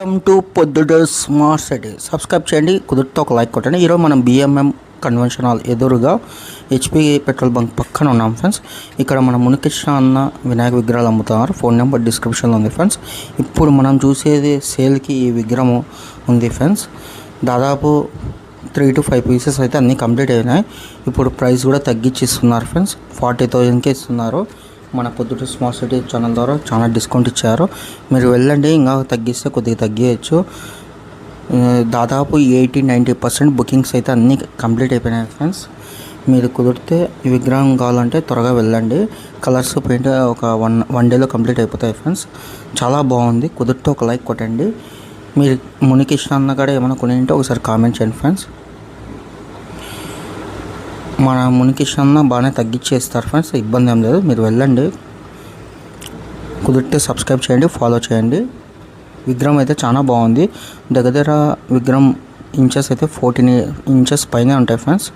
Welcome to పొద్దుట smart city. Subscribe చేయండి, కుదిరితే ఒక లైక్ కొట్టండి. ఈరోజు మనం బిఎంఎం కన్వెన్షన్ హాల్ ఎదురుగా హెచ్పి పెట్రోల్ బంక్ పక్కన ఉన్నాం ఫ్రెండ్స్. ఇక్కడ మన మునికృష్ణ అన్న వినాయక విగ్రహాలు అమ్ముతున్నారు. ఫోన్ నెంబర్ డిస్క్రిప్షన్లో ఉంది ఫ్రెండ్స్. ఇప్పుడు మనం చూసేది సేల్కి ఈ విగ్రహం ఉంది ఫ్రెండ్స్. దాదాపు 3 to 5 పీసెస్ అయితే అన్నీ కంప్లీట్ అయినాయి. ఇప్పుడు ప్రైస్ కూడా తగ్గించి ఇస్తున్నారు ఫ్రెండ్స్. 40,000కే ఇస్తున్నారు. మన పొద్దుట స్మార్ట్ సిటీ ఛానల్ ద్వారా చాలా డిస్కౌంట్ ఇచ్చారు. మీరు వెళ్ళండి, ఇంకా తగ్గిస్తే కొద్దిగా తగ్గించచ్చు. దాదాపు 80-90% బుకింగ్స్ అయితే అన్నీ కంప్లీట్ అయిపోయినాయి ఫ్రెండ్స్. మీరు కుదిరితే ఈ విగ్రహం కావాలంటే త్వరగా వెళ్ళండి. కలర్స్ పెయింట్ ఒక వన్ డేలో కంప్లీట్ అయిపోతాయి ఫ్రెండ్స్. చాలా బాగుంది. కుదిరితే ఒక లైక్ కొట్టండి. మీరు మునికృష్ణ అన్న కూడా ఏమైనా కొనింటే ఒకసారి కామెంట్ చేయండి ఫ్రెండ్స్. మన మునికృష్ణ అన్న బాగానే తగ్గించేస్తారు ఫ్రెండ్స్, ఇబ్బంది ఏం లేదు. మీరు వెళ్ళండి, కుదిరితే సబ్స్క్రైబ్ చేయండి, ఫాలో చేయండి. విగ్రహం అయితే చాలా బాగుంది. దగ్గర విగ్రహం ఇంచెస్ అయితే 14 ఇంచెస్ పైనే ఉంటాయి ఫ్రెండ్స్.